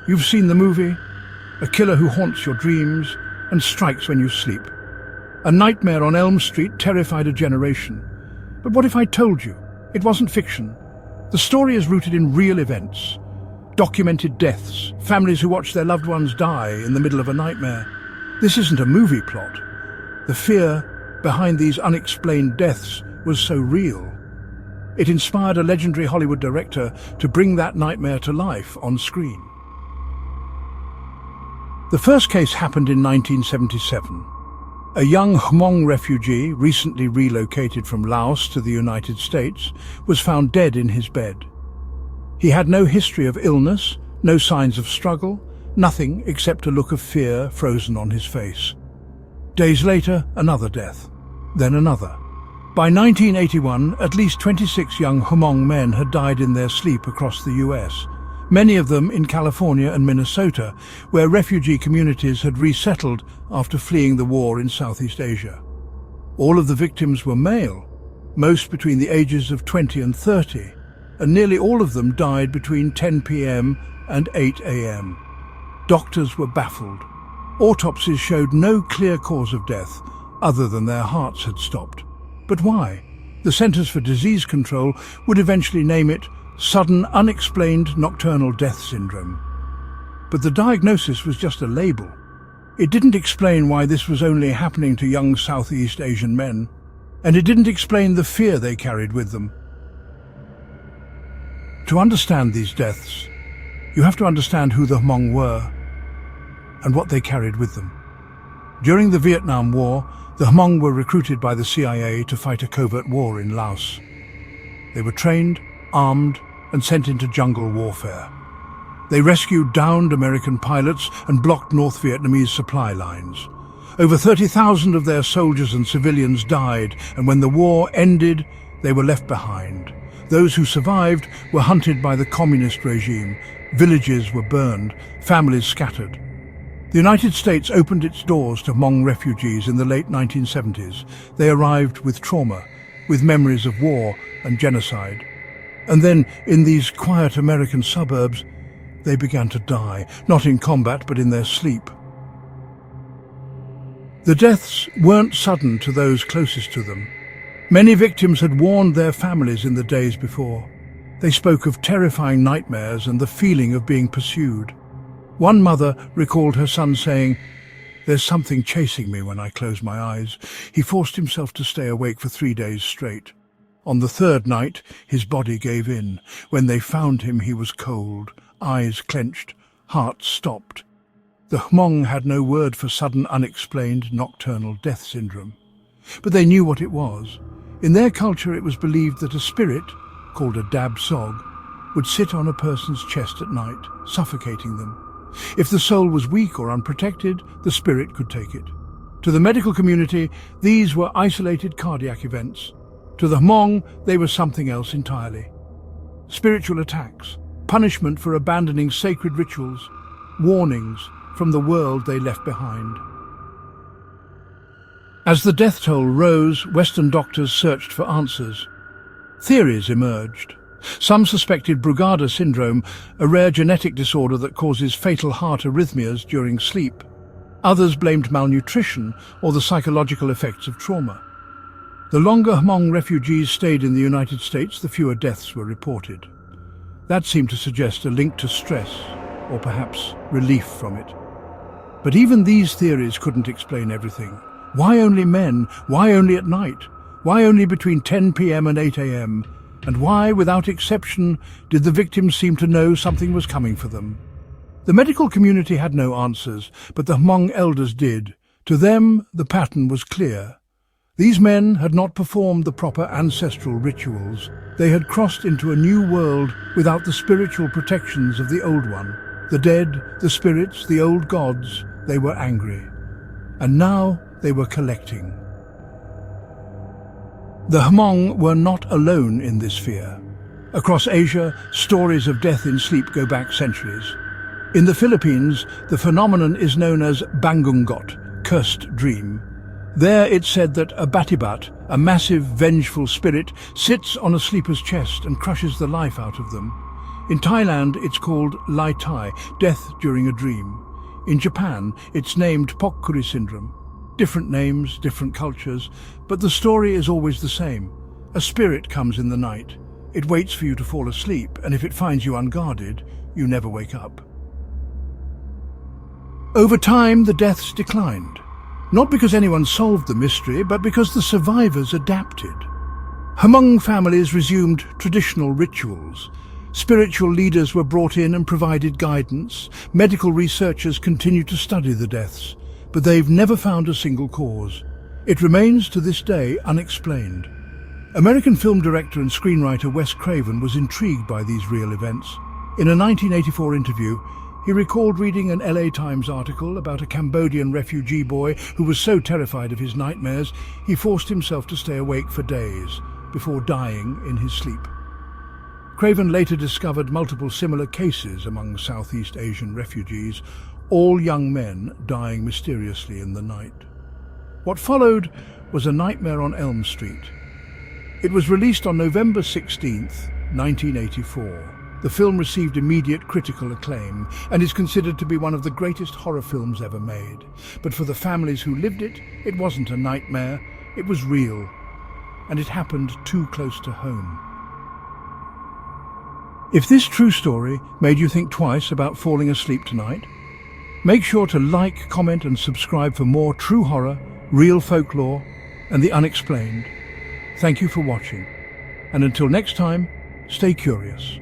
You've seen the movie, a killer who haunts your dreams and strikes when you sleep. A nightmare on Elm Street terrified a generation. But what if I told you it wasn't fiction? The story is rooted in real events, documented deaths, families who watch their loved ones die in the middle of a nightmare. This isn't a movie plot. The fear behind these unexplained deaths was so real. It inspired a legendary Hollywood director to bring that nightmare to life on screen. The first case happened in 1977. A young Hmong refugee, recently relocated from Laos to the United States, was found dead in his bed. He had no history of illness, no signs of struggle, nothing except a look of fear frozen on his face. Days later, another death, then another. By 1981, at least 26 young Hmong men had died in their sleep across the US, many of them in California and Minnesota, where refugee communities had resettled after fleeing the war in Southeast Asia. All of the victims were male, most between the ages of 20 and 30, and nearly all of them died between 10 p.m. and 8 a.m. Doctors were baffled. Autopsies showed no clear cause of death, other than their hearts had stopped. But why? The Centers for Disease Control would eventually name it sudden unexplained nocturnal death syndrome. But the diagnosis was just a label. It didn't explain why this was only happening to young Southeast Asian men, and it didn't explain the fear they carried with them. To understand these deaths, you have to understand who the Hmong were and what they carried with them. During the Vietnam War, the Hmong were recruited by the CIA to fight a covert war in Laos. They were trained, armed, and sent into jungle warfare. They rescued downed American pilots and blocked North Vietnamese supply lines. Over 30,000 of their soldiers and civilians died, and when the war ended, they were left behind. Those who survived were hunted by the communist regime. Villages were burned, families scattered. The United States opened its doors to Hmong refugees in the late 1970s. They arrived with trauma, with memories of war and genocide. And then, in these quiet American suburbs, they began to die, not in combat but in their sleep. The deaths weren't sudden to those closest to them. Many victims had warned their families in the days before. They spoke of terrifying nightmares and the feeling of being pursued. One mother recalled her son saying, "There's something chasing me when I close my eyes." He forced himself to stay awake for 3 days straight. On the third night, his body gave in. When they found him, he was cold, eyes clenched, heart stopped. The Hmong had no word for sudden unexplained nocturnal death syndrome. But they knew what it was. In their culture, it was believed that a spirit, called a dab sog, would sit on a person's chest at night, suffocating them. If the soul was weak or unprotected, the spirit could take it. To the medical community, these were isolated cardiac events. To the Hmong, they were something else entirely. Spiritual attacks, punishment for abandoning sacred rituals, warnings from the world they left behind. As the death toll rose, Western doctors searched for answers. Theories emerged. Some suspected Brugada syndrome, a rare genetic disorder that causes fatal heart arrhythmias during sleep. Others blamed malnutrition or the psychological effects of trauma. The longer Hmong refugees stayed in the United States, the fewer deaths were reported. That seemed to suggest a link to stress, or perhaps relief from it. But even these theories couldn't explain everything. Why only men? Why only at night? Why only between 10 p.m. and 8 a.m.? And why, without exception, did the victims seem to know something was coming for them? The medical community had no answers, but the Hmong elders did. To them, the pattern was clear. These men had not performed the proper ancestral rituals. They had crossed into a new world without the spiritual protections of the old one. The dead, the spirits, the old gods, they were angry. And now they were collecting. The Hmong were not alone in this fear. Across Asia, stories of death in sleep go back centuries. In the Philippines, the phenomenon is known as bangungot, cursed dream. There it's said that a batibat, a massive, vengeful spirit, sits on a sleeper's chest and crushes the life out of them. In Thailand, it's called Lai Tai, death during a dream. In Japan, it's named Pokkuri syndrome. Different names, different cultures, but the story is always the same. A spirit comes in the night. It waits for you to fall asleep, and if it finds you unguarded, you never wake up. Over time, the deaths declined. Not because anyone solved the mystery, but because the survivors adapted. Hmong families resumed traditional rituals. Spiritual leaders were brought in and provided guidance. Medical researchers continue to study the deaths, but they've never found a single cause. It remains to this day unexplained. American film director and screenwriter Wes Craven was intrigued by these real events. In a 1984 interview, he recalled reading an LA Times article about a Cambodian refugee boy who was so terrified of his nightmares, he forced himself to stay awake for days before dying in his sleep. Craven later discovered multiple similar cases among Southeast Asian refugees, all young men dying mysteriously in the night. What followed was A Nightmare on Elm Street. It was released on November 16, 1984. The film received immediate critical acclaim and is considered to be one of the greatest horror films ever made. But for the families who lived it, it wasn't a nightmare, it was real, and it happened too close to home. If this true story made you think twice about falling asleep tonight, make sure to like, comment and subscribe for more true horror, real folklore and the unexplained. Thank you for watching, and until next time, stay curious.